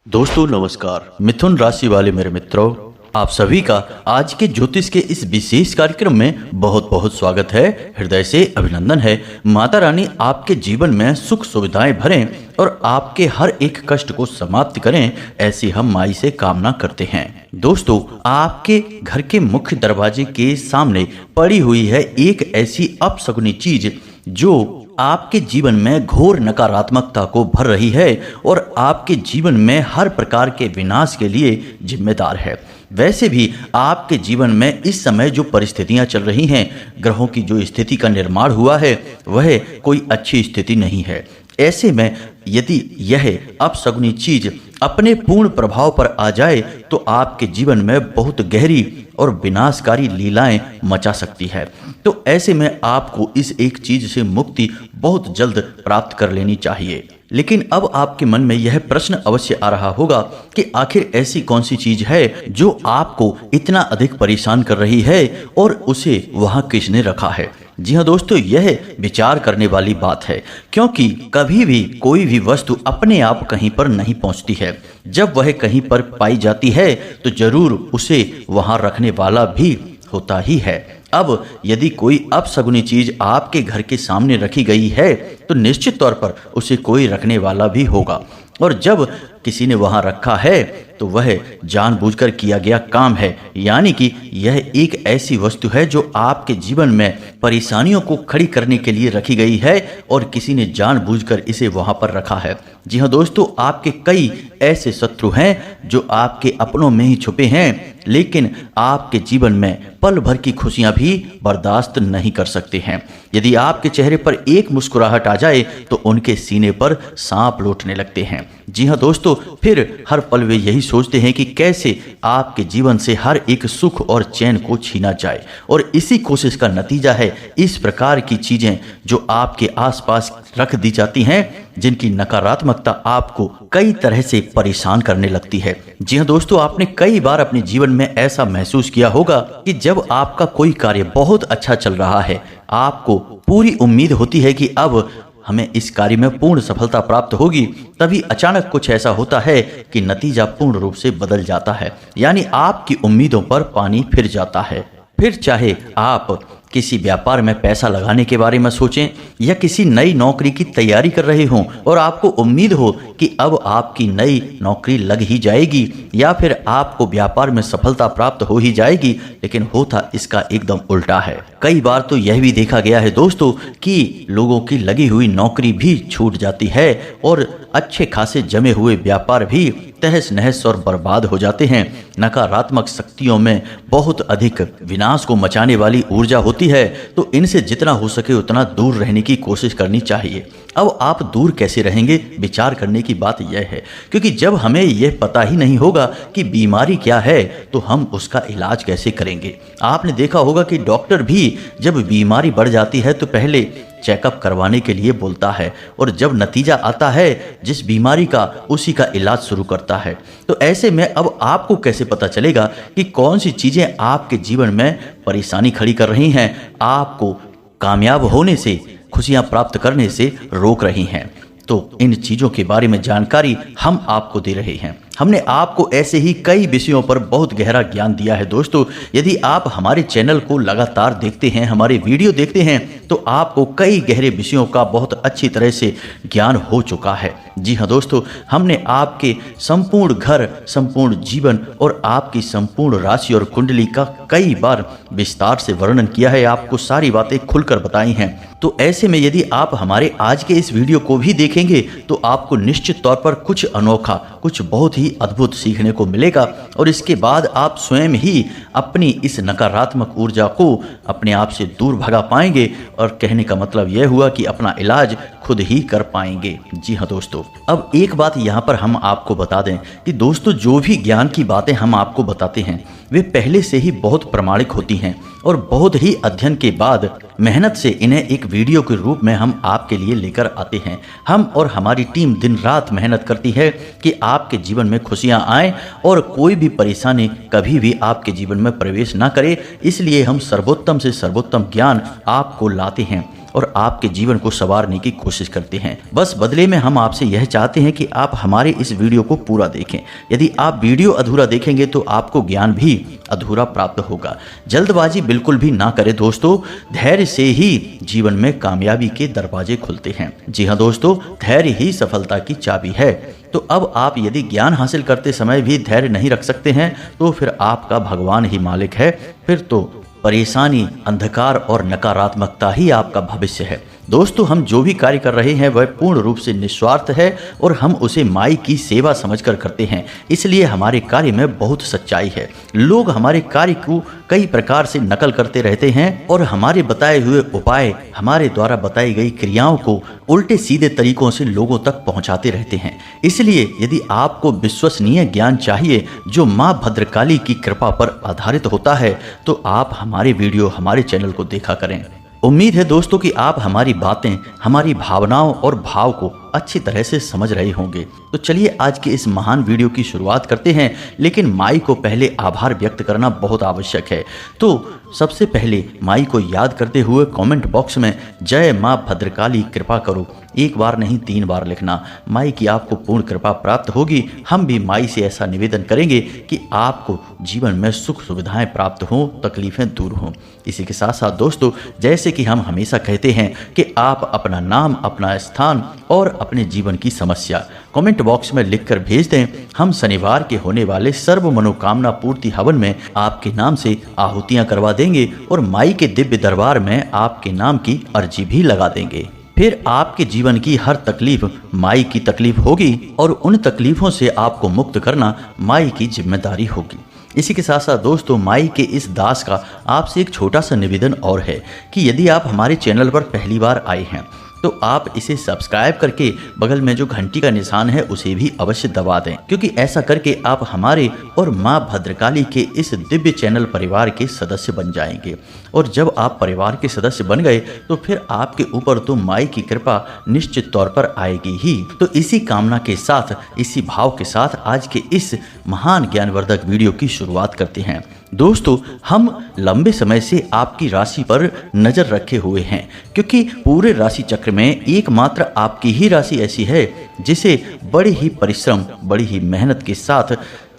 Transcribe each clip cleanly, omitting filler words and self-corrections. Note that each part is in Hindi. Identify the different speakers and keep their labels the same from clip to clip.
Speaker 1: दोस्तों नमस्कार। मिथुन राशि वाले मेरे मित्रों, आप सभी का आज के ज्योतिष के इस विशेष कार्यक्रम में बहुत बहुत स्वागत है। हृदय से अभिनंदन है। माता रानी आपके जीवन में सुख सुविधाएं भरें और आपके हर एक कष्ट को समाप्त करें, ऐसी हम माई से कामना करते हैं। दोस्तों, आपके घर के मुख्य दरवाजे के सामने पड़ी हुई है एक ऐसी अपशकुनी चीज जो आपके जीवन में घोर नकारात्मकता को भर रही है और आपके जीवन में हर प्रकार के विनाश के लिए जिम्मेदार है। वैसे भी आपके जीवन में इस समय जो परिस्थितियां चल रही हैं, ग्रहों की जो स्थिति का निर्माण हुआ है, वह कोई अच्छी स्थिति नहीं है। ऐसे में यदि यह अपशकुनी चीज अपने पूर्ण प्रभाव पर आ जाए तो आपके जीवन में बहुत गहरी और विनाशकारी लीलाएं मचा सकती है। तो ऐसे में आपको इस एक चीज से मुक्ति बहुत जल्द प्राप्त कर लेनी चाहिए। लेकिन अब आपके मन में यह प्रश्न अवश्य आ रहा होगा कि आखिर ऐसी कौन सी चीज है जो आपको इतना अधिक परेशान कर रही है और उसे वहां किसने रखा है। जी हाँ दोस्तों, यह विचार करने वाली बात है, क्योंकि कभी भी कोई भी वस्तु अपने आप कहीं पर नहीं पहुंचती है। जब वह कहीं पर पाई जाती है तो जरूर उसे वहां रखने वाला भी होता ही है। अब यदि कोई अपशकुनी चीज आपके घर के सामने रखी गई है तो निश्चित तौर पर उसे कोई रखने वाला भी होगा, और जब किसी ने वहां रखा है तो वह जानबूझकर किया गया काम है। यानी कि यह एक ऐसी वस्तु है जो आपके जीवन में परेशानियों को खड़ी करने के लिए रखी गई है और किसी ने जानबूझकर इसे वहां पर रखा है। जी हाँ दोस्तों, आपके कई ऐसे शत्रु हैं जो आपके अपनों में ही छुपे हैं, लेकिन आपके जीवन में पल भर की खुशियां भी बर्दाश्त नहीं कर सकते हैं। यदि आपके चेहरे पर एक मुस्कुराहट आ जाए तो उनके सीने पर सांप लौटने लगते हैं। जी हाँ दोस्तों, फिर हर पल वे यही सोचते हैं कि कैसे आपके जीवन से हर एक सुख और चैन को छीना जाए, और इसी कोशिश का नतीजा है इस प्रकार की चीजें जो आपके आसपास रख दी जाती हैं, जिनकी नकारात्मकता आपको कई तरह से परेशान करने लगती है। जी हाँ दोस्तों, आपने कई बार अपने जीवन में ऐसा महसूस किया होगा कि जब आपका कोई कार्य बहुत अच्छा चल रहा है, आपको पूरी उम्मीद होती है कि अब हमें इस कार्य में पूर्ण सफलता प्राप्त होगी, तभी अचानक कुछ ऐसा होता है कि नतीजा पूर्ण रूप से बदल जाता है। यानी आपकी उम्मीदों पर पानी फिर जाता है। फिर चाहे आप किसी व्यापार में पैसा लगाने के बारे में सोचें या किसी नई नौकरी की तैयारी कर रहे हों और आपको उम्मीद हो कि अब आपकी नई नौकरी लग ही जाएगी या फिर आपको व्यापार में सफलता प्राप्त हो ही जाएगी, लेकिन होता इसका एकदम उल्टा है। कई बार तो यह भी देखा गया है दोस्तों कि लोगों की लगी हुई नौकरी भी छूट जाती है और अच्छे खासे जमे हुए व्यापार भी तहस नहस और बर्बाद हो जाते हैं। नकारात्मक शक्तियों में बहुत अधिक विनाश को मचाने वाली ऊर्जा होती है, तो इनसे जितना हो सके उतना दूर रहने की कोशिश करनी चाहिए। अब आप दूर कैसे रहेंगे, विचार करने की बात यह है, क्योंकि जब हमें यह पता ही नहीं होगा कि बीमारी क्या है तो हम उसका इलाज कैसे करेंगे। आपने देखा होगा कि डॉक्टर भी जब बीमारी बढ़ जाती है तो पहले चेकअप करवाने के लिए बोलता है, और जब नतीजा आता है जिस बीमारी का, उसी का इलाज शुरू करता है। तो ऐसे में अब आपको कैसे पता चलेगा कि कौन सी चीज़ें आपके जीवन में परेशानी खड़ी कर रही हैं, आपको कामयाब होने से, खुशियां प्राप्त करने से रोक रही हैं। तो इन चीज़ों के बारे में जानकारी हम आपको दे रहे हैं। हमने आपको ऐसे ही कई विषयों पर बहुत गहरा ज्ञान दिया है दोस्तों। यदि आप हमारे चैनल को लगातार देखते हैं, हमारे वीडियो देखते हैं, तो आपको कई गहरे विषयों का बहुत अच्छी तरह से ज्ञान हो चुका है। जी हाँ दोस्तों, हमने आपके संपूर्ण घर, संपूर्ण जीवन और आपकी संपूर्ण राशि और कुंडली का कई बार विस्तार से वर्णन किया है, आपको सारी बातें खुलकर बताई हैं। तो ऐसे में यदि आप हमारे आज के इस वीडियो को भी देखेंगे तो आपको निश्चित तौर पर कुछ अनोखा, कुछ बहुत ही अद्भुत सीखने को मिलेगा, और इसके बाद आप स्वयं ही अपनी इस नकारात्मक ऊर्जा को अपने आप से दूर भगा पाएंगे, और कहने का मतलब यह हुआ कि अपना इलाज खुद ही कर पाएंगे। जी हाँ दोस्तों, अब एक बात यहाँ पर हम आपको बता दें कि दोस्तों जो भी ज्ञान की बातें हम आपको बताते हैं वे पहले से ही बहुत प्रमाणिक होती हैं और बहुत ही अध्ययन के बाद मेहनत से इन्हें एक वीडियो के रूप में हम आपके लिए लेकर आते हैं। हम और हमारी टीम दिन रात मेहनत करती है कि आपके जीवन में खुशियां आएं और कोई भी परेशानी कभी भी आपके जीवन में प्रवेश ना करे। इसलिए हम सर्वोत्तम से सर्वोत्तम ज्ञान आपको लाते हैं। और आपके जीवन को संवारने की कोशिश करते हैं। बस बदले में हम आपसे यह चाहते हैं कि आप हमारे इस वीडियो को पूरा देखें। यदि आप वीडियो अधूरा देखेंगे तो आपको ज्ञान भी अधूरा प्राप्त होगा। जल्दबाजी बिल्कुल भी ना करें दोस्तों, धैर्य से ही जीवन में कामयाबी के दरवाजे खुलते हैं। जी हाँ दोस्तों, धैर्य ही सफलता की चाबी है। तो अब आप यदि ज्ञान हासिल करते समय भी धैर्य नहीं रख सकते हैं तो फिर आपका भगवान ही मालिक है। फिर तो परेशानी, अंधकार और नकारात्मकता ही आपका भविष्य है। दोस्तों, हम जो भी कार्य कर रहे हैं वह पूर्ण रूप से निस्वार्थ है और हम उसे माई की सेवा समझकर करते हैं, इसलिए हमारे कार्य में बहुत सच्चाई है। लोग हमारे कार्य को कई प्रकार से नकल करते रहते हैं और हमारे बताए हुए उपाय, हमारे द्वारा बताई गई क्रियाओं को उल्टे सीधे तरीकों से लोगों तक पहुंचाते रहते हैं। इसलिए यदि आपको विश्वसनीय ज्ञान चाहिए जो माँ भद्रकाली की कृपा पर आधारित होता है तो आप हमारे वीडियो, हमारे चैनल को देखा करें। उम्मीद है दोस्तों कि आप हमारी बातें, हमारी भावनाओं और भाव को अच्छी तरह से समझ रहे होंगे। तो चलिए आज के इस महान वीडियो की शुरुआत करते हैं, लेकिन माई को पहले आभार व्यक्त करना बहुत आवश्यक है। तो सबसे पहले माई को याद करते हुए कमेंट बॉक्स में जय माँ भद्रकाली कृपा करो 1 बार नहीं 3 बार लिखना। माई की आपको पूर्ण कृपा प्राप्त होगी। हम भी माई से ऐसा निवेदन करेंगे कि आपको जीवन में सुख सुविधाएं प्राप्त हों, तकलीफें दूर हों। इसी के साथ साथ दोस्तों, जैसे कि हम हमेशा कहते हैं कि आप अपना नाम, अपना स्थान और अपने जीवन की समस्या कमेंट बॉक्स में लिखकर भेज दें। हम शनिवार के होने वाले सर्व मनोकामना पूर्ति हवन में आपके नाम से आहुतियां करवा देंगे और माई के दिव्य दरबार में आपके नाम की अर्जी भी लगा देंगे। फिर आपके जीवन की हर तकलीफ माई की तकलीफ होगी और उन तकलीफों से आपको मुक्त करना माई की जिम्मेदारी होगी। इसी के साथ साथ दोस्तों, माई के इस दास का आपसे एक छोटा सा निवेदन और है कि यदि आप हमारे चैनल पर पहली बार आए हैं तो आप इसे सब्सक्राइब करके बगल में जो घंटी का निशान है उसे भी अवश्य दबा दें, क्योंकि ऐसा करके आप हमारे और माँ भद्रकाली के इस दिव्य चैनल परिवार के सदस्य बन जाएंगे। और जब आप परिवार के सदस्य बन गए तो फिर आपके ऊपर तो माई की कृपा निश्चित तौर पर आएगी ही। तो इसी कामना के साथ, इसी भाव के साथ आज के इस महान ज्ञानवर्धक वीडियो की शुरुआत करते हैं। दोस्तों, हम लंबे समय से आपकी राशि पर नजर रखे हुए हैं, क्योंकि पूरे राशि चक्र में एकमात्र आपकी ही राशि ऐसी है जिसे बड़ी ही परिश्रम, बड़ी ही मेहनत के साथ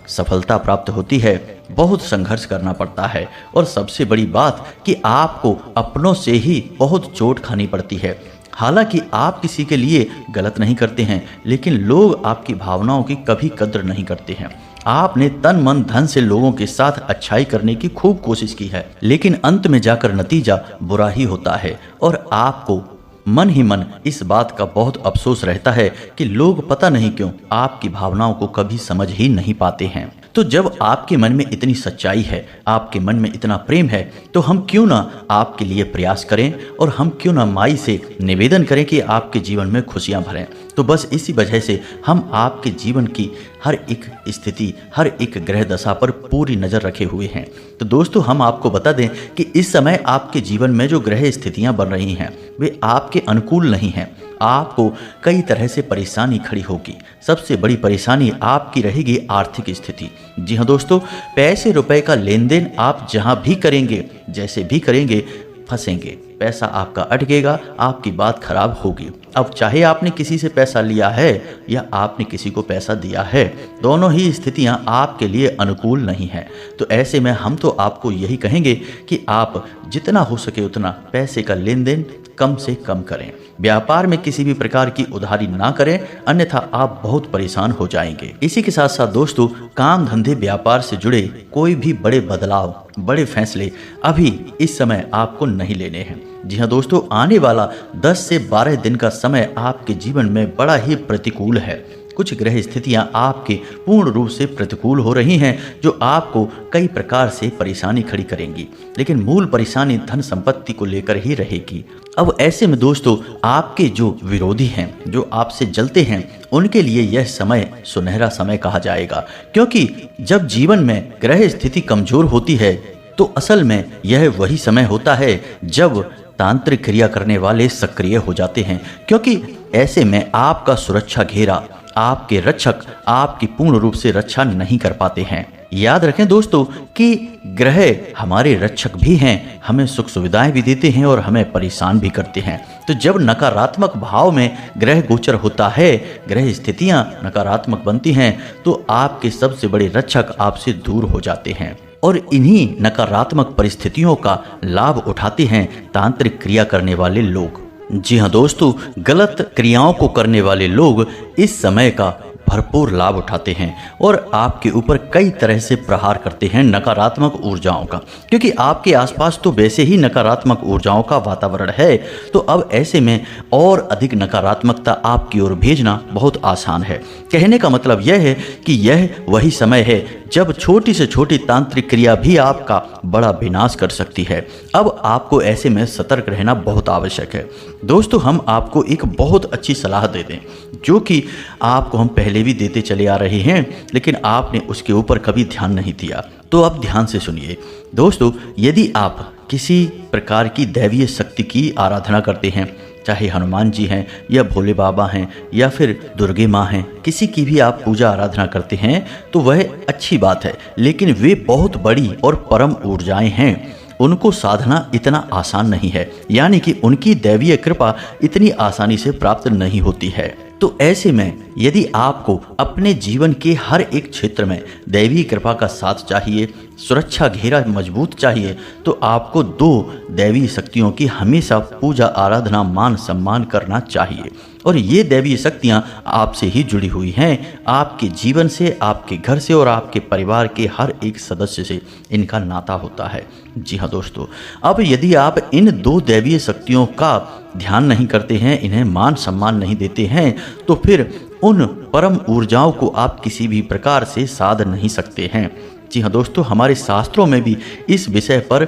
Speaker 1: सफलता प्राप्त होती है। बहुत संघर्ष करना पड़ता है और सबसे बड़ी बात कि आपको अपनों से ही बहुत चोट खानी पड़ती है। हालांकि आप किसी के लिए गलत नहीं करते हैं, लेकिन लोग आपकी भावनाओं की कभी कद्र नहीं करते हैं। आपने तन मन धन से लोगों के साथ अच्छाई करने की खूब कोशिश की है, लेकिन अंत में जाकर नतीजा बुरा ही होता है और आपको मन ही मन इस बात का बहुत अफसोस रहता है कि लोग पता नहीं क्यों आपकी भावनाओं को कभी समझ ही नहीं पाते हैं। तो जब आपके मन में इतनी सच्चाई है, आपके मन में इतना प्रेम है, तो हम क्यों ना आपके लिए प्रयास करें और हम क्यों ना माई से निवेदन करें कि आपके जीवन में खुशियां भरें। तो बस इसी वजह से हम आपके जीवन की हर एक स्थिति, हर एक ग्रह दशा पर पूरी नज़र रखे हुए हैं। तो दोस्तों, हम आपको बता दें कि इस समय आपके जीवन में जो ग्रह स्थितियां बन रही हैं वे आपके अनुकूल नहीं हैं। आपको कई तरह से परेशानी खड़ी होगी। सबसे बड़ी परेशानी आपकी रहेगी आर्थिक स्थिति। जी हाँ दोस्तों, पैसे रुपए का लेन देन आप जहां भी करेंगे, जैसे भी करेंगे, फंसेंगे। पैसा आपका अटकेगा, आपकी बात खराब होगी। अब चाहे आपने किसी से पैसा लिया है या आपने किसी को पैसा दिया है, दोनों ही स्थितियां आपके लिए अनुकूल नहीं है। तो ऐसे में हम तो आपको यही कहेंगे कि आप जितना हो सके उतना पैसे का लेन देन कम से कम करें। व्यापार में किसी भी प्रकार की उधारी ना करें, अन्यथा आप बहुत परेशान हो जाएंगे। इसी के साथ साथ दोस्तों, काम धंधे व्यापार से जुड़े कोई भी बड़े बदलाव, बड़े फैसले अभी इस समय आपको नहीं लेने हैं। जी हाँ दोस्तों, आने वाला 10 से 12 दिन का समय आपके जीवन में बड़ा ही प्रतिकूल है। कुछ ग्रह स्थितियां आपके पूर्ण रूप से प्रतिकूल हो रही हैं, जो आपको कई प्रकार से परेशानी खड़ी करेंगी, लेकिन मूल परेशानी धन संपत्ति को लेकर ही रहेगी। अब ऐसे में दोस्तों, आपके जो विरोधी हैं, जो आपसे जलते हैं, उनके लिए यह समय सुनहरा समय कहा जाएगा, क्योंकि जब जीवन में ग्रह स्थिति कमजोर होती है तो असल में यह वही समय होता है जब तांत्रिक क्रिया करने वाले सक्रिय हो जाते हैं, क्योंकि ऐसे में आपका सुरक्षा घेरा, आपके रक्षक आपकी पूर्ण रूप से रक्षा नहीं कर पाते हैं। याद रखें दोस्तों कि ग्रह हमारे रक्षक भी हैं, हमें सुख सुविधाएं भी देते हैं और हमें परेशान भी करते हैं। तो जब नकारात्मक भाव में ग्रह गोचर होता है, ग्रह स्थितियां नकारात्मक बनती हैं, तो आपके सबसे बड़े रक्षक आपसे दूर हो जाते हैं और इन्हीं नकारात्मक परिस्थितियों का लाभ उठाते हैं तांत्रिक क्रिया करने वाले लोग। जी हाँ दोस्तों, गलत क्रियाओं को करने वाले लोग इस समय का भरपूर लाभ उठाते हैं और आपके ऊपर कई तरह से प्रहार करते हैं नकारात्मक ऊर्जाओं का, क्योंकि आपके आसपास तो वैसे ही नकारात्मक ऊर्जाओं का वातावरण है। तो अब ऐसे में और अधिक नकारात्मकता आपकी ओर भेजना बहुत आसान है। कहने का मतलब यह है कि यह वही समय है जब छोटी से छोटी तांत्रिक क्रिया भी आपका बड़ा विनाश कर सकती है। अब आपको ऐसे में सतर्क रहना बहुत आवश्यक है। दोस्तों, हम आपको एक बहुत अच्छी सलाह दे दें, जो कि आपको हम पहले भी देते चले आ रहे हैं, लेकिन आपने उसके ऊपर कभी ध्यान नहीं दिया। तो अब ध्यान से सुनिए दोस्तों, यदि आप किसी प्रकार की दैवीय शक्ति की आराधना करते हैं, चाहे हनुमान जी हैं या भोले बाबा हैं या फिर दुर्गे माँ हैं, किसी की भी आप पूजा आराधना करते हैं, तो वह अच्छी बात है, लेकिन वे बहुत बड़ी और परम ऊर्जाएं हैं। उनको साधना इतना आसान नहीं है, यानी कि उनकी दैवीय कृपा इतनी आसानी से प्राप्त नहीं होती है। तो ऐसे में यदि आपको अपने जीवन के हर एक क्षेत्र में दैवीय कृपा का साथ चाहिए, सुरक्षा घेरा मजबूत चाहिए, तो आपको 2 दैवीय शक्तियों की हमेशा पूजा आराधना मान सम्मान करना चाहिए। और ये दैवीय शक्तियाँ आपसे ही जुड़ी हुई हैं, आपके जीवन से, आपके घर से और आपके परिवार के हर एक सदस्य से इनका नाता होता है। जी हाँ दोस्तों, अब यदि आप इन 2 दैवीय शक्तियों का ध्यान नहीं करते हैं, इन्हें मान सम्मान नहीं देते हैं, तो फिर उन परम ऊर्जाओं को आप किसी भी प्रकार से साध नहीं सकते हैं। जी हाँ दोस्तों, हमारे शास्त्रों में भी इस विषय पर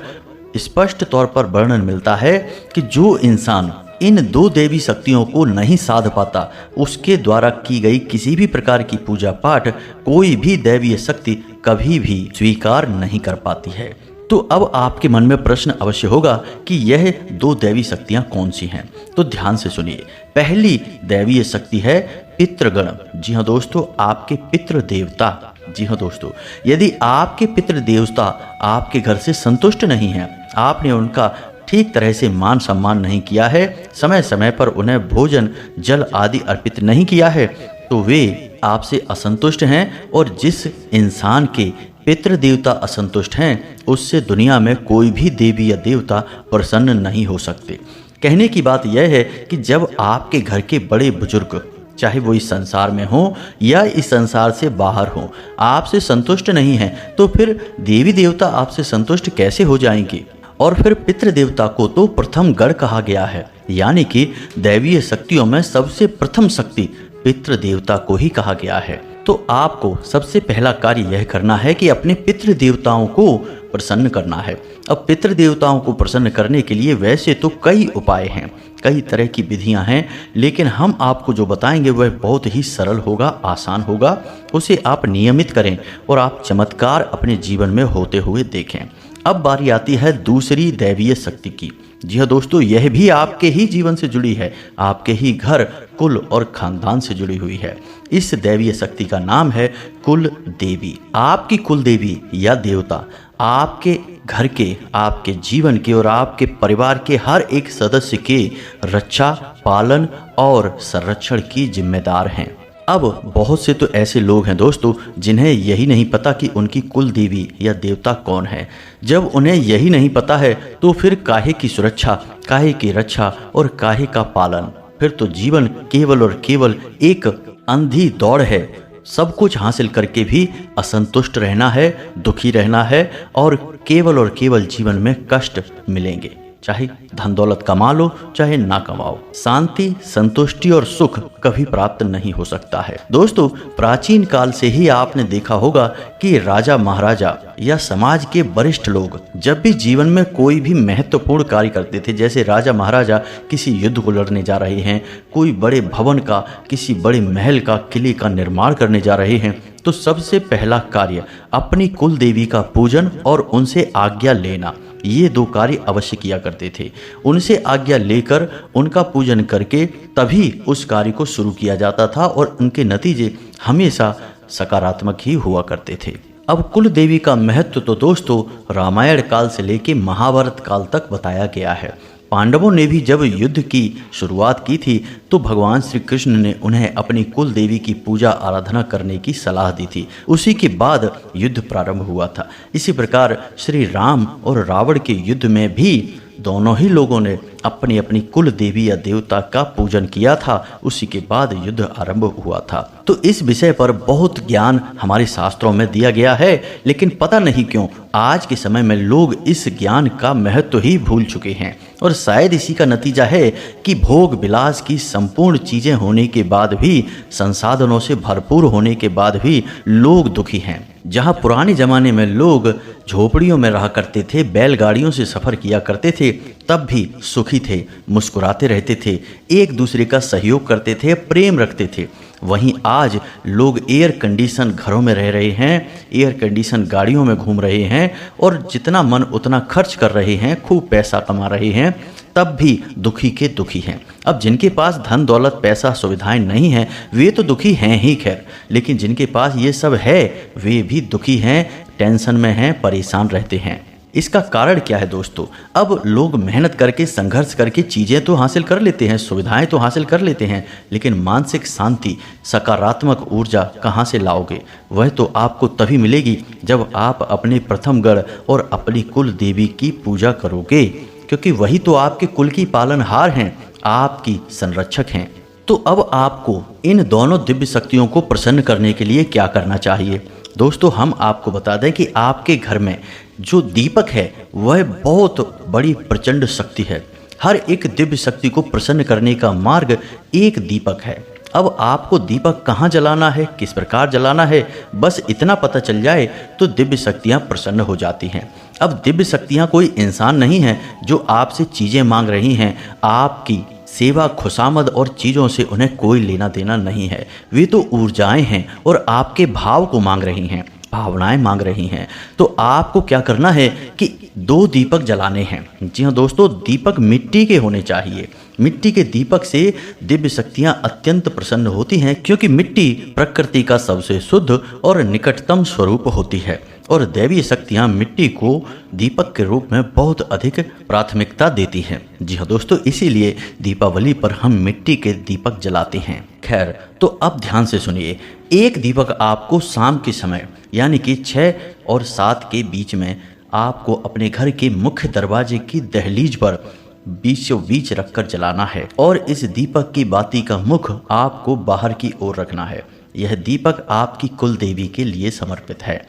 Speaker 1: स्पष्ट तौर पर वर्णन मिलता है कि जो इंसान इन 2 देवी शक्तियों को नहीं साध पाता, उसके द्वारा की गई किसी भी प्रकार की पूजा पाठ कोई भी दैवीय शक्ति कभी भी स्वीकार नहीं कर पाती है। तो अब आपके मन में प्रश्न अवश्य होगा कि यह 2 दैवी शक्तियां कौन सी हैं। तो ध्यान से सुनिए। पहली दैवीय शक्ति है पितृगण। जी हाँ दोस्तों, आपके पितृ देवता। जी हाँ दोस्तों, यदि आपके पितृ देवता आपके घर से संतुष्ट नहीं हैं, आपने उनका ठीक तरह से मान सम्मान नहीं किया है, समय समय पर उन्हें भोजन जल आदि अर्पित नहीं किया है, तो वे आपसे असंतुष्ट हैं। और जिस इंसान के पितृ देवता असंतुष्ट हैं, उससे दुनिया में कोई भी देवी या देवता प्रसन्न नहीं हो सकते। कहने की बात यह है कि जब आपके घर के बड़े बुजुर्ग, चाहे वो इस संसार में हो या इस संसार से बाहर हो, आपसे संतुष्ट नहीं हैं, तो फिर देवी देवता आपसे संतुष्ट कैसे हो जाएंगे। और फिर पितृ देवता को तो प्रथम गण कहा गया है, यानी कि दैवीय शक्तियों में सबसे प्रथम शक्ति पितृ देवता को ही कहा गया है। तो आपको सबसे पहला कार्य यह करना है कि अपने पितृ देवताओं को प्रसन्न करना है। अब पितृ देवताओं को प्रसन्न करने के लिए वैसे तो कई उपाय हैं, कई तरह की विधियां हैं, लेकिन हम आपको जो बताएंगे वह बहुत ही सरल होगा, आसान होगा। उसे आप नियमित करें और आप चमत्कार अपने जीवन में होते हुए देखें। अब बारी आती है दूसरी दैवीय शक्ति की। जी हाँ दोस्तों, यह भी आपके ही जीवन से जुड़ी है, आपके ही घर, कुल और खानदान से जुड़ी हुई है। इस दैवीय शक्ति का नाम है कुल देवी। आपकी कुल देवी या देवता आपके घर के, आपके जीवन के और आपके परिवार के हर एक सदस्य के रक्षा, पालन और संरक्षण की जिम्मेदार हैं। अब बहुत से तो ऐसे लोग हैं दोस्तों, जिन्हें यही नहीं पता कि उनकी कुल देवी या देवता कौन है। जब उन्हें यही नहीं पता है, तो फिर काहे की सुरक्षा, काहे की रक्षा और काहे का पालन। फिर तो जीवन केवल और केवल एक अंधी दौड़ है। सब कुछ हासिल करके भी असंतुष्ट रहना है, दुखी रहना है और केवल जीवन में कष्ट मिलेंगे। चाहे धन दौलत कमा लो, चाहे ना कमाओ, शांति, संतुष्टि और सुख कभी प्राप्त नहीं हो सकता है। दोस्तों, प्राचीन काल से ही आपने देखा होगा कि राजा महाराजा या समाज के वरिष्ठ लोग जब भी जीवन में कोई भी महत्वपूर्ण कार्य करते थे, जैसे राजा महाराजा किसी युद्ध को लड़ने जा रहे हैं, कोई बड़े भवन का, किसी बड़े महल का, किले का निर्माण करने जा रहे हैं, तो सबसे पहला कार्य अपनी कुल देवी का पूजन और उनसे आज्ञा लेना, ये 2 कार्य अवश्य किया करते थे। उनसे आज्ञा लेकर उनका पूजन करके तभी उस कार्य को शुरू किया जाता था और उनके नतीजे हमेशा सकारात्मक ही हुआ करते थे। अब कुल देवी का महत्व तो दोस्तों रामायण काल से लेकर महाभारत काल तक बताया गया है। पांडवों ने भी जब युद्ध की शुरुआत की थी तो भगवान श्री कृष्ण ने उन्हें अपनी कुल देवी की पूजा आराधना करने की सलाह दी थी। उसी के बाद युद्ध प्रारंभ हुआ था। इसी प्रकार श्री राम और रावण के युद्ध में भी दोनों ही लोगों ने अपनी अपनी कुल देवी या देवता का पूजन किया था। उसी के बाद युद्ध आरंभ हुआ था। तो इस विषय पर बहुत ज्ञान हमारे शास्त्रों में दिया गया है, लेकिन पता नहीं क्यों आज के समय में लोग इस ज्ञान का महत्व ही भूल चुके हैं। और शायद इसी का नतीजा है कि भोग विलास की संपूर्ण चीजें होने के बाद भी, संसाधनों से भरपूर होने के बाद भी लोग दुखी हैं। जहाँ पुराने जमाने में लोग झोपड़ियों में रहा करते थे, बैलगाड़ियों से सफ़र किया करते थे, तब भी सुखी थे, मुस्कुराते रहते थे, एक दूसरे का सहयोग करते थे, प्रेम रखते थे। वहीं आज लोग एयर कंडीशन घरों में रह रहे हैं, एयर कंडीशन गाड़ियों में घूम रहे हैं और जितना मन उतना खर्च कर रहे हैं, खूब पैसा कमा रहे हैं, तब भी दुखी के दुखी हैं। अब जिनके पास धन दौलत पैसा सुविधाएं नहीं हैं वे तो दुखी हैं ही खैर, लेकिन जिनके पास ये सब है वे भी दुखी हैं, टेंशन में हैं, परेशान रहते हैं। इसका कारण क्या है दोस्तों? अब लोग मेहनत करके संघर्ष करके चीज़ें तो हासिल कर लेते हैं, सुविधाएं तो हासिल कर लेते हैं, लेकिन मानसिक शांति, सकारात्मक ऊर्जा कहाँ से लाओगे? वह तो आपको तभी मिलेगी जब आप अपने प्रथम गढ़ और अपनी कुल देवी की पूजा करोगे, क्योंकि वही तो आपके कुल की पालनहार हैं, आपकी संरक्षक हैं। तो अब आपको इन दोनों दिव्य शक्तियों को प्रसन्न करने के लिए क्या करना चाहिए? दोस्तों हम आपको बता दें कि आपके घर में जो दीपक है वह बहुत बड़ी प्रचंड शक्ति है। हर एक दिव्य शक्ति को प्रसन्न करने का मार्ग एक दीपक है। अब आपको दीपक कहाँ जलाना है, किस प्रकार जलाना है, बस इतना पता चल जाए तो दिव्य शक्तियाँ प्रसन्न हो जाती हैं। अब दिव्य शक्तियाँ कोई इंसान नहीं है जो आपसे चीज़ें मांग रही हैं। आपकी सेवा, खुशामद और चीज़ों से उन्हें कोई लेना देना नहीं है। वे तो ऊर्जाएं हैं और आपके भाव को मांग रही हैं, भावनाएं मांग रही हैं। तो आपको क्या करना है कि 2 दीपक जलाने हैं। जी हाँ दोस्तों, दीपक मिट्टी के होने चाहिए। मिट्टी के दीपक से दिव्य शक्तियाँ अत्यंत प्रसन्न होती हैं, क्योंकि मिट्टी प्रकृति का सबसे शुद्ध और निकटतम स्वरूप होती है और दैवीय शक्तियाँ मिट्टी को दीपक के रूप में बहुत अधिक प्राथमिकता देती हैं। जी हाँ दोस्तों, इसीलिए दीपावली पर हम मिट्टी के दीपक जलाते हैं। खैर, तो अब ध्यान से सुनिए। एक दीपक आपको शाम के समय यानी कि 6 और 7 के बीच में आपको अपने घर के मुख्य दरवाजे की दहलीज पर बीचों बीच रखकर जलाना है और इस दीपक की बाती का मुख आपको बाहर की ओर रखना है। यह दीपक आपकी कुल देवी के लिए समर्पित है।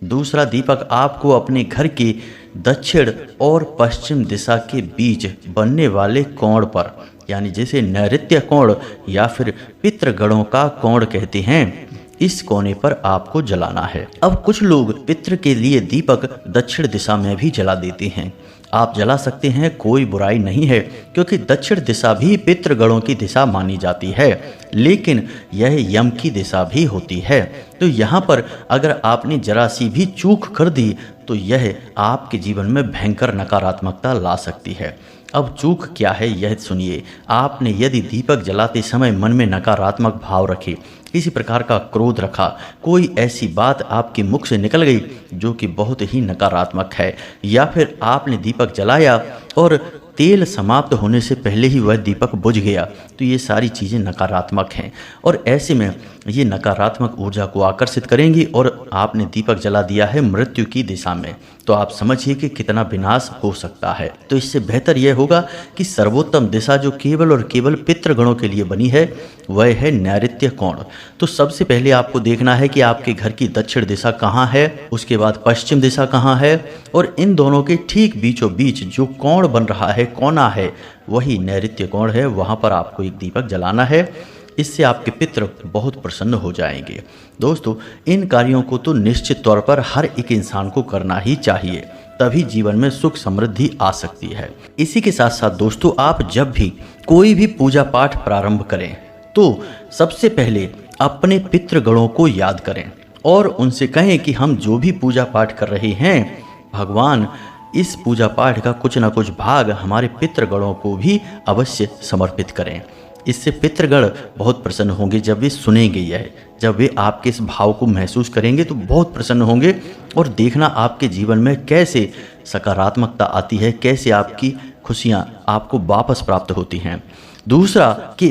Speaker 1: दूसरा दीपक आपको अपने घर के दक्षिण और पश्चिम दिशा के बीच बनने वाले कोण पर, यानी जैसे नैऋत्य कोण या फिर पितृगणों का कोण कहते हैं, इस कोने पर आपको जलाना है। अब कुछ लोग पितृ के लिए दीपक दक्षिण दिशा में भी जला देते हैं। आप जला सकते हैं, कोई बुराई नहीं है, क्योंकि दक्षिण दिशा भी पितृगणों की दिशा मानी जाती है, लेकिन यह यम की दिशा भी होती है। तो यहाँ पर अगर आपने जरा सी भी चूक कर दी तो यह आपके जीवन में भयंकर नकारात्मकता ला सकती है। अब चूक क्या है यह सुनिए। आपने यदि दीपक जलाते समय मन में नकारात्मक भाव रखे, किसी प्रकार का क्रोध रखा, कोई ऐसी बात आपके मुख से निकल गई जो कि बहुत ही नकारात्मक है, या फिर आपने दीपक जलाया और तेल समाप्त होने से पहले ही वह दीपक बुझ गया, तो ये सारी चीज़ें नकारात्मक हैं और ऐसे में ये नकारात्मक ऊर्जा को आकर्षित करेंगी और आपने दीपक जला दिया है मृत्यु की दिशा में, तो आप समझिए कि कितना विनाश हो सकता है। तो इससे बेहतर यह होगा कि सर्वोत्तम दिशा जो केवल और केवल पितृगणों के लिए बनी है वह है नैऋत्य कोण। तो सबसे पहले आपको देखना है कि आपके घर की दक्षिण दिशा कहाँ है, उसके बाद पश्चिम दिशा कहाँ है, और इन दोनों के ठीक बीचों बीच जो कोण बन रहा है, कोना है, वही नैऋत्य कोण है। वहाँ पर आपको एक दीपक जलाना है। इससे आपके पितृ बहुत प्रसन्न हो जाएंगे। दोस्तों, इन कार्यों को तो निश्चित तौर पर हर एक इंसान को करना ही चाहिए, तभी जीवन में सुख समृद्धि आ सकती है। इसी के साथ साथ दोस्तों, आप जब भी कोई भी पूजा पाठ प्रारंभ करें तो सबसे पहले अपने पितृगणों को याद करें और उनसे कहें कि हम जो भी पूजा पाठ कर रहे हैं, भगवान इस पूजा पाठ का कुछ ना कुछ भाग हमारे पितृगणों को भी अवश्य समर्पित करें। इससे पितृगण बहुत प्रसन्न होंगे जब वे सुनेंगे यह, जब वे आपके इस भाव को महसूस करेंगे तो बहुत प्रसन्न होंगे। और देखना आपके जीवन में कैसे सकारात्मकता आती है, कैसे आपकी खुशियाँ आपको वापस प्राप्त होती हैं। दूसरा कि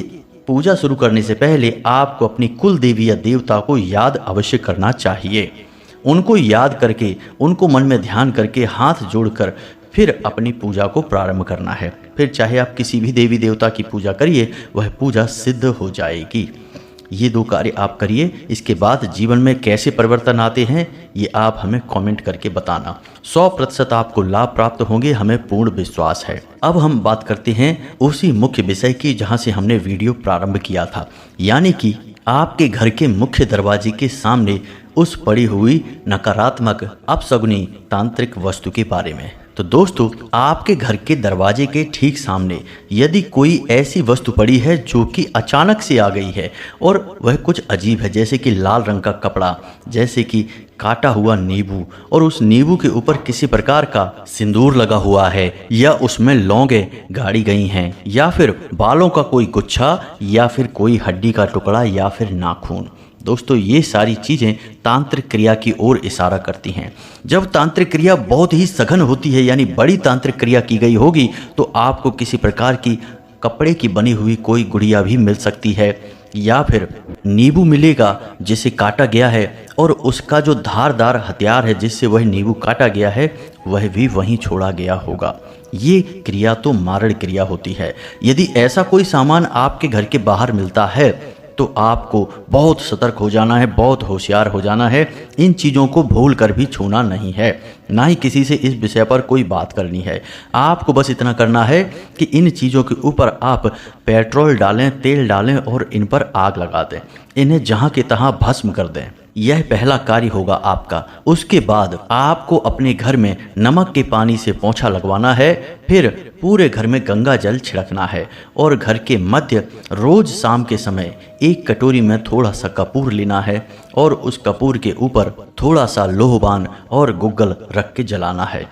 Speaker 1: पूजा शुरू करने से पहले आपको अपनी कुल देवी या देवता को याद अवश्य करना चाहिए। उनको याद करके, उनको मन में ध्यान करके, हाथ जोड़कर फिर अपनी पूजा को प्रारंभ करना है। फिर चाहे आप किसी भी देवी देवता की पूजा करिए, वह पूजा सिद्ध हो जाएगी। ये 2 कार्य आप करिए। इसके बाद जीवन में कैसे परिवर्तन आते हैं ये आप हमें कमेंट करके बताना। 100% आपको लाभ प्राप्त होंगे, हमें पूर्ण विश्वास है। अब हम बात करते हैं उसी मुख्य विषय की जहां से हमने वीडियो प्रारंभ किया था, यानी कि आपके घर के मुख्य दरवाजे के सामने उस पड़ी हुई नकारात्मक अपशगुनी तांत्रिक वस्तु के बारे में। तो दोस्तों, आपके घर के दरवाजे के ठीक सामने यदि कोई ऐसी वस्तु पड़ी है जो कि अचानक से आ गई है और वह कुछ अजीब है, जैसे कि लाल रंग का कपड़ा, जैसे कि काटा हुआ नींबू, और उस नींबू के ऊपर किसी प्रकार का सिंदूर लगा हुआ है, या उसमें लौंगे गाड़ी गई हैं, या फिर बालों का कोई गुच्छा, या फिर कोई हड्डी का टुकड़ा, या फिर नाखून। दोस्तों, ये सारी चीज़ें तांत्रिक क्रिया की ओर इशारा करती हैं। जब तांत्रिक क्रिया बहुत ही सघन होती है, यानी बड़ी तांत्रिक क्रिया की गई होगी, तो आपको किसी प्रकार की कपड़े की बनी हुई कोई गुड़िया भी मिल सकती है, या फिर नींबू मिलेगा जिसे काटा गया है, और उसका जो धारदार हथियार है जिससे वह नींबू काटा गया है वह भी वहीं छोड़ा गया होगा। ये क्रिया तो मारण क्रिया होती है। यदि ऐसा कोई सामान आपके घर के बाहर मिलता है तो आपको बहुत सतर्क हो जाना है, बहुत होशियार हो जाना है। इन चीज़ों को भूल कर भी छूना नहीं है, ना ही किसी से इस विषय पर कोई बात करनी है। आपको बस इतना करना है कि इन चीज़ों के ऊपर आप पेट्रोल डालें, तेल डालें और इन पर आग लगा दें, इन्हें जहाँ के तहाँ भस्म कर दें। यह पहला कार्य होगा आपका। उसके बाद आपको अपने घर में नमक के पानी से पोंछा लगवाना है, फिर पूरे घर में गंगा जल छिड़कना है, और घर के मध्य रोज शाम के समय एक कटोरी में थोड़ा सा कपूर लेना है, और उस कपूर के ऊपर थोड़ा सा लोहबान और गुग्गल रख के जलाना है।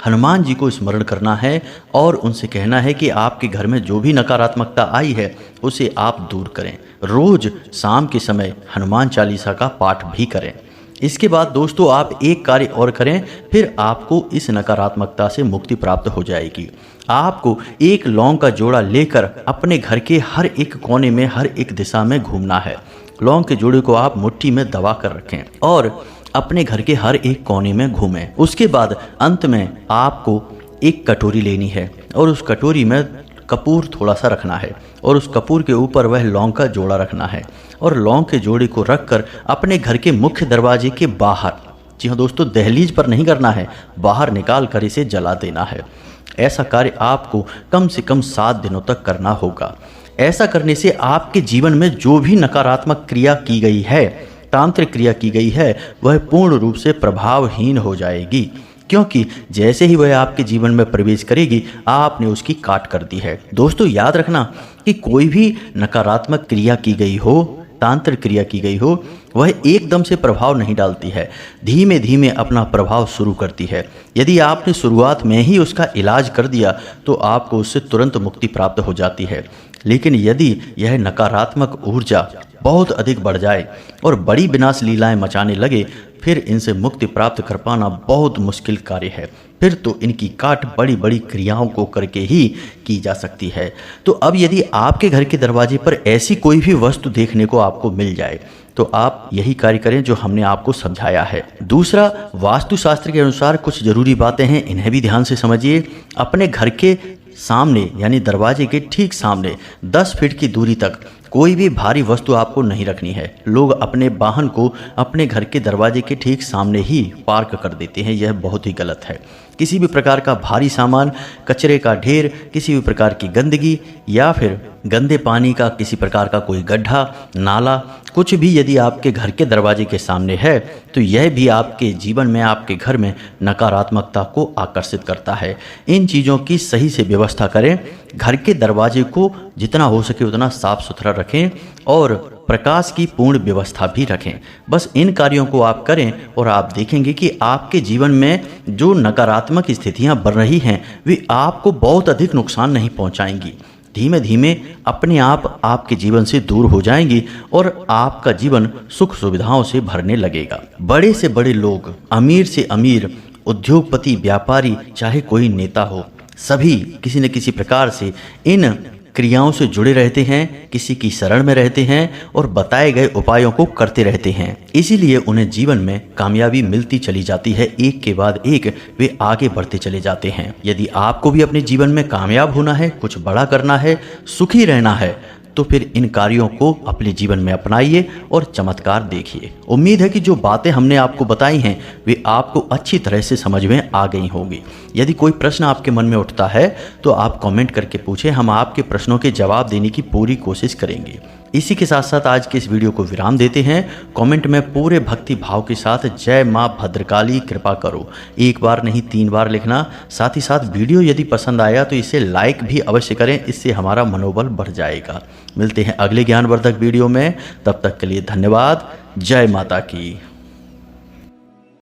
Speaker 1: हनुमान जी को स्मरण करना है और उनसे कहना है कि आपके घर में जो भी नकारात्मकता आई है उसे आप दूर करें। रोज शाम के समय हनुमान चालीसा का पाठ भी करें। इसके बाद दोस्तों, आप एक कार्य और करें, फिर आपको इस नकारात्मकता से मुक्ति प्राप्त हो जाएगी। आपको एक लौंग का जोड़ा लेकर अपने घर के हर एक कोने में, हर एक दिशा में घूमना है। लौंग के जोड़े को आप मुट्ठी में दबा कर रखें और अपने घर के हर एक कोने में घूमें। उसके बाद अंत में आपको एक कटोरी लेनी है और उस कटोरी में कपूर थोड़ा सा रखना है, और उस कपूर के ऊपर वह लौंग का जोड़ा रखना है, और लौंग के जोड़े को रखकर अपने घर के मुख्य दरवाजे के बाहर, जी हाँ दोस्तों, दहलीज पर नहीं करना है, बाहर निकाल कर इसे जला देना है। ऐसा कार्य आपको कम से कम 7 दिनों तक करना होगा। ऐसा करने से आपके जीवन में जो भी नकारात्मक क्रिया की गई है, तांत्रिक क्रिया की गई है, वह पूर्ण रूप से प्रभावहीन हो जाएगी, क्योंकि जैसे ही वह आपके जीवन में प्रवेश करेगी आपने उसकी काट कर दी है। दोस्तों, याद रखना कि कोई भी नकारात्मक क्रिया की गई हो, तांत्रिक क्रिया की गई हो, वह एकदम से प्रभाव नहीं डालती है, धीमे धीमे अपना प्रभाव शुरू करती है। यदि आपने शुरुआत में ही उसका इलाज कर दिया तो आपको उससे तुरंत मुक्ति प्राप्त हो जाती है। लेकिन यदि यह नकारात्मक ऊर्जा बहुत अधिक बढ़ जाए और बड़ी विनाश लीलाएं मचाने लगे, फिर इनसे मुक्ति प्राप्त कर पाना बहुत मुश्किल कार्य है। फिर तो इनकी काट बड़ी बड़ी क्रियाओं को करके ही की जा सकती है। तो अब यदि आपके घर के दरवाजे पर ऐसी कोई भी वस्तु देखने को आपको मिल जाए तो आप यही कार्य करें जो हमने आपको समझाया है। दूसरा, वास्तुशास्त्र के अनुसार कुछ जरूरी बातें हैं, इन्हें भी ध्यान से समझिए। अपने घर के सामने यानी दरवाजे के ठीक सामने 10 फीट की दूरी तक कोई भी भारी वस्तु आपको नहीं रखनी है। लोग अपने वाहन को अपने घर के दरवाजे के ठीक सामने ही पार्क कर देते हैं, यह बहुत ही गलत है। किसी भी प्रकार का भारी सामान, कचरे का ढेर, किसी भी प्रकार की गंदगी या फिर गंदे पानी का किसी प्रकार का कोई गड्ढा, नाला, कुछ भी यदि आपके घर के दरवाजे के सामने है तो यह भी आपके जीवन में, आपके घर में नकारात्मकता को आकर्षित करता है। इन चीज़ों की सही से व्यवस्था करें। घर के दरवाजे को जितना हो सके उतना साफ सुथरा रखें और प्रकाश की पूर्ण व्यवस्था भी रखें। बस इन कार्यों को आप करें और आप देखेंगे कि आपके जीवन में जो नकारात्मक स्थितियां बन रही हैं वे आपको बहुत अधिक नुकसान नहीं पहुंचाएंगी। धीमे धीमे अपने आप आपके जीवन से दूर हो जाएंगी और आपका जीवन सुख सुविधाओं से भरने लगेगा। बड़े से बड़े लोग, अमीर से अमीर, उद्योगपति, व्यापारी, चाहे कोई नेता हो, सभी किसी न किसी प्रकार से इन क्रियाओं से जुड़े रहते हैं, किसी की शरण में रहते हैं और बताए गए उपायों को करते रहते हैं। इसीलिए उन्हें जीवन में कामयाबी मिलती चली जाती है, एक के बाद एक वे आगे बढ़ते चले जाते हैं। यदि आपको भी अपने जीवन में कामयाब होना है, कुछ बड़ा करना है, सुखी रहना है, तो फिर इन कार्यों को अपने जीवन में अपनाइए और चमत्कार देखिए। उम्मीद है कि जो बातें हमने आपको बताई हैं वे आपको अच्छी तरह से समझ में आ गई होंगी। यदि कोई प्रश्न आपके मन में उठता है तो आप कमेंट करके पूछें, हम आपके प्रश्नों के जवाब देने की पूरी कोशिश करेंगे। इसी के साथ साथ आज के इस वीडियो को विराम देते हैं। कमेंट में पूरे भक्ति भाव के साथ जय माँ भद्रकाली कृपा करो एक बार नहीं 3 बार लिखना। साथ ही साथ वीडियो यदि पसंद आया तो इसे लाइक भी अवश्य करें, इससे हमारा मनोबल बढ़ जाएगा। मिलते हैं अगले ज्ञानवर्धक वीडियो में, तब तक के लिए धन्यवाद। जय माता की।